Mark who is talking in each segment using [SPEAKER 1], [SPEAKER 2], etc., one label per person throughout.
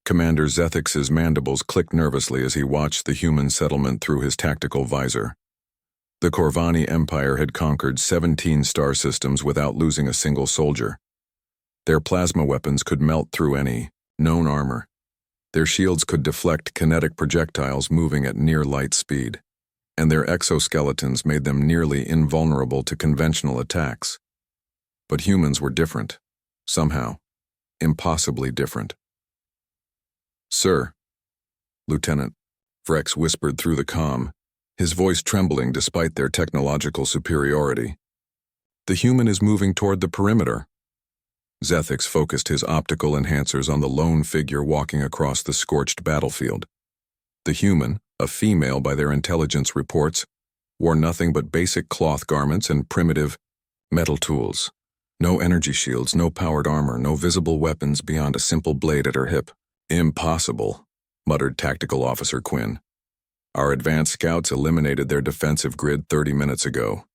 [SPEAKER 1] Commander Zethix's mandibles clicked nervously as he watched the human settlement through his tactical visor. The Corvani Empire had conquered 17 star systems without losing a single soldier. Their plasma weapons could melt through any known armor. Their shields could deflect kinetic projectiles moving at near light speed, and their exoskeletons made them nearly invulnerable to conventional attacks. But humans were different, somehow, impossibly different. "Sir," Lieutenant Vrex whispered through the comm, his voice trembling despite their technological superiority. "The human is moving toward the perimeter." Zethix focused his optical enhancers on the lone figure walking across the scorched battlefield. The human, a female by their intelligence reports, wore nothing but basic cloth garments and primitive metal tools. No energy shields, no powered armor, no visible weapons beyond a simple blade at her hip. "Impossible," muttered Tactical Officer Quinn. "Our advanced scouts eliminated their defensive grid 30 minutes ago.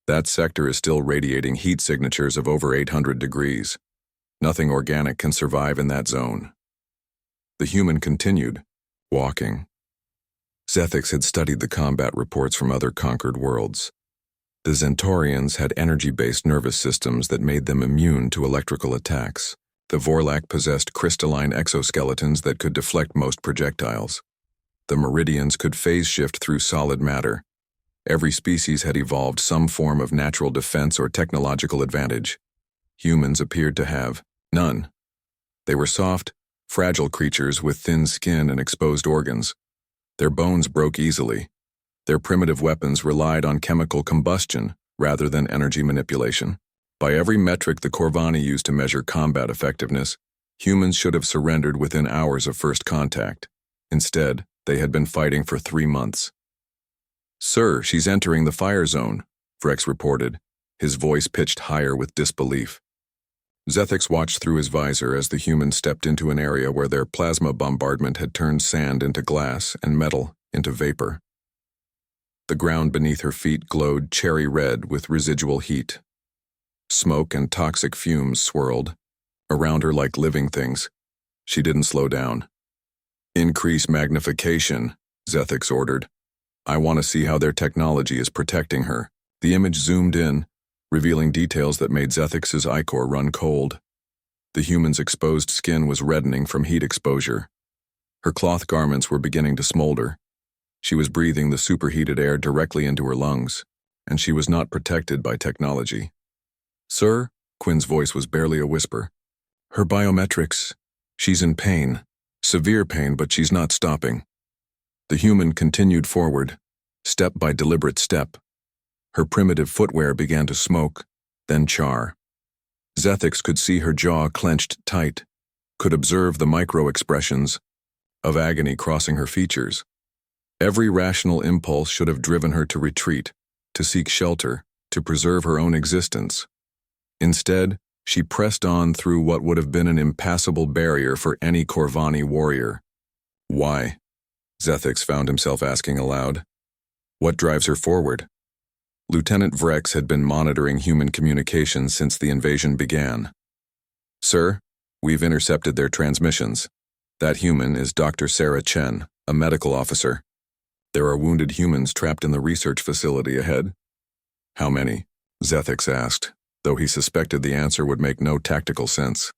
[SPEAKER 1] That sector is still radiating heat signatures of over 800 degrees. Nothing organic can survive in that zone." The human continued, walking. Zethix had studied the combat reports from other conquered worlds. The Zentaurians had energy-based nervous systems that made them immune to electrical attacks. The Vorlak possessed crystalline exoskeletons that could deflect most projectiles. The Meridians could phase shift through solid matter. Every species had evolved some form of natural defense or technological advantage. Humans appeared to have none. They were soft, fragile creatures with thin skin and exposed organs. Their bones broke easily. Their primitive weapons relied on chemical combustion rather than energy manipulation. By every metric the Corvani used to measure combat effectiveness, humans should have surrendered within hours of first contact. Instead, they had been fighting for 3 months. "Sir, she's entering the fire zone," Vrex reported, his voice pitched higher with disbelief. Zethix watched through his visor as the human stepped into an area where their plasma bombardment had turned sand into glass and metal into vapor. The ground beneath her feet glowed cherry red with residual heat. Smoke and toxic fumes swirled around her like living things. She didn't slow down. "Increase magnification," Zethix ordered. "I want to see how their technology is protecting her." The image zoomed in, revealing details that made Zethix's ichor run cold. The human's exposed skin was reddening from heat exposure. Her cloth garments were beginning to smolder. She was breathing the superheated air directly into her lungs, and she was not protected by technology. "Sir," Quinn's voice was barely a whisper. "Her biometrics. She's in pain. Severe pain, but she's not stopping." The human continued forward, step by deliberate step. Her primitive footwear began to smoke, then char. Zethix could see her jaw clenched tight, could observe the micro-expressions of agony crossing her features. Every rational impulse should have driven her to retreat, to seek shelter, to preserve her own existence. Instead, she pressed on through what would have been an impassable barrier for any Corvani warrior. "Why?" Zethix found himself asking aloud. "What drives her forward?" Lieutenant Vrex had been monitoring human communications since the invasion began. "Sir, we've intercepted their transmissions. That human is Dr. Sarah Chen, a medical officer. There are wounded humans trapped in the research facility ahead." "How many?" Zethix asked, though he suspected the answer would make no tactical sense.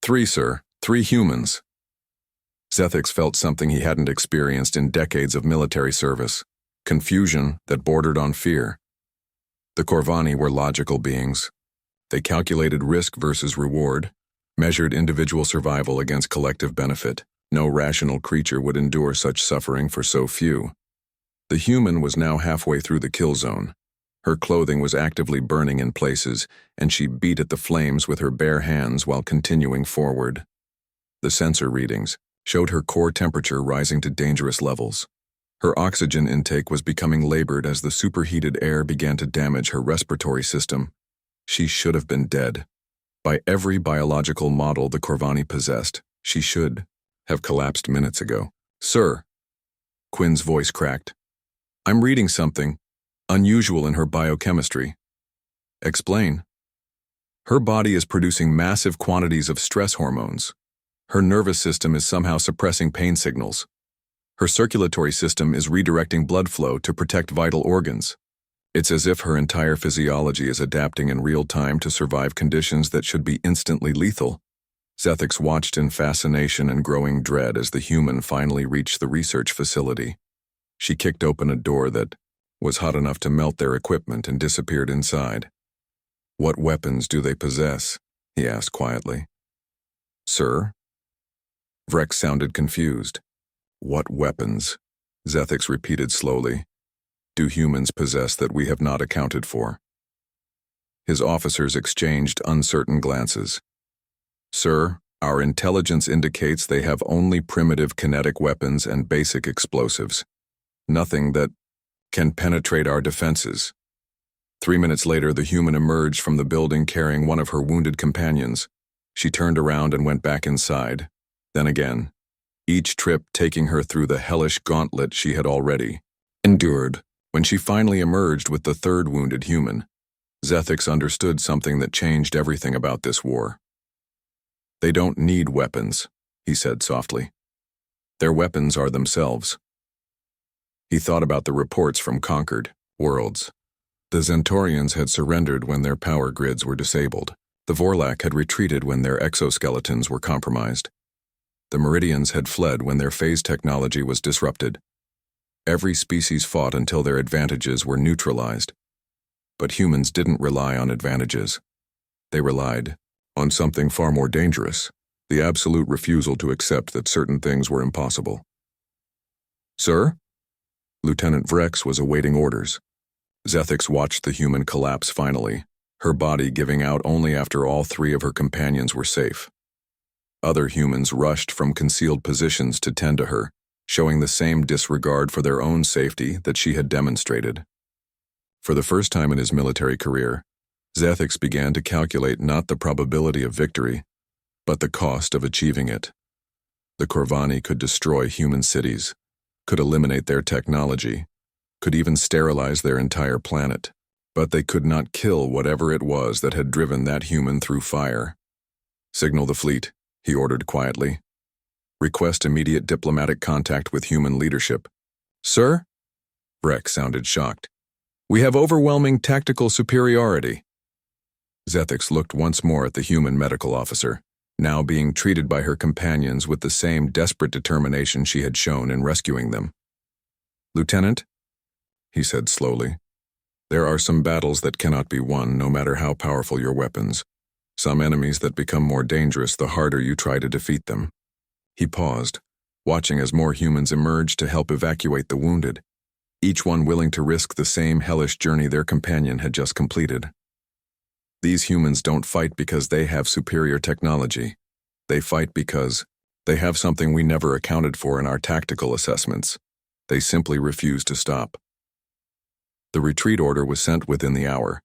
[SPEAKER 1] "3, sir. 3 humans." Zethix felt something he hadn't experienced in decades of military service, confusion that bordered on fear. The Corvani were logical beings. They calculated risk versus reward, measured individual survival against collective benefit. No rational creature would endure such suffering for so few. The human was now halfway through the kill zone. Her clothing was actively burning in places, and she beat at the flames with her bare hands while continuing forward. The sensor readings showed her core temperature rising to dangerous levels. Her oxygen intake was becoming labored as the superheated air began to damage her respiratory system. She should have been dead. By every biological model the Corvani possessed, she should have collapsed minutes ago. "Sir," Quinn's voice cracked. "I'm reading something unusual in her biochemistry." "Explain." "Her body is producing massive quantities of stress hormones. Her nervous system is somehow suppressing pain signals. Her circulatory system is redirecting blood flow to protect vital organs. It's as if her entire physiology is adapting in real time to survive conditions that should be instantly lethal. Zethix watched in fascination and growing dread as the human finally reached the research facility. She kicked open a door that was hot enough to melt their equipment and disappeared inside. "What weapons do they possess?" he asked quietly. "Sir?" Vrex sounded confused. "What weapons?" Zethix repeated slowly. "Do humans possess that we have not accounted for?" His officers exchanged uncertain glances. "Sir, our intelligence indicates they have only primitive kinetic weapons and basic explosives. Nothing that can penetrate our defenses." 3 minutes later, the human emerged from the building carrying one of her wounded companions. She turned around and went back inside. Then again, each trip taking her through the hellish gauntlet she had already endured. When she finally emerged with the third wounded human, Zethix understood something that changed everything about this war. "They don't need weapons," he said softly. "Their weapons are themselves." He thought about the reports from conquered worlds. The Zentorians had surrendered when their power grids were disabled. The Vorlak had retreated when their exoskeletons were compromised. The Meridians had fled when their phase technology was disrupted. Every species fought until their advantages were neutralized. But humans didn't rely on advantages. They relied on something far more dangerous, the absolute refusal to accept that certain things were impossible. "Sir?" Lieutenant Vrex was awaiting orders. Zethix watched the human collapse finally, her body giving out only after all 3 of her companions were safe. Other humans rushed from concealed positions to tend to her, showing the same disregard for their own safety that she had demonstrated. For the first time in his military career, Zethix began to calculate not the probability of victory, but the cost of achieving it. The Corvani could destroy human cities, could eliminate their technology, could even sterilize their entire planet, but they could not kill whatever it was that had driven that human through fire. "Signal the fleet," he ordered quietly. "Request immediate diplomatic contact with human leadership." "Sir?" Vrex sounded shocked. "We have overwhelming tactical superiority." Zethix looked once more at the human medical officer, now being treated by her companions with the same desperate determination she had shown in rescuing them. "Lieutenant," he said slowly, "there are some battles that cannot be won, no matter how powerful your weapons. Some enemies that become more dangerous the harder you try to defeat them." He paused, watching as more humans emerged to help evacuate the wounded, each one willing to risk the same hellish journey their companion had just completed. These humans don't fight because they have superior technology. They fight because they have something we never accounted for in our tactical assessments. They simply refuse to stop. The retreat order was sent within the hour.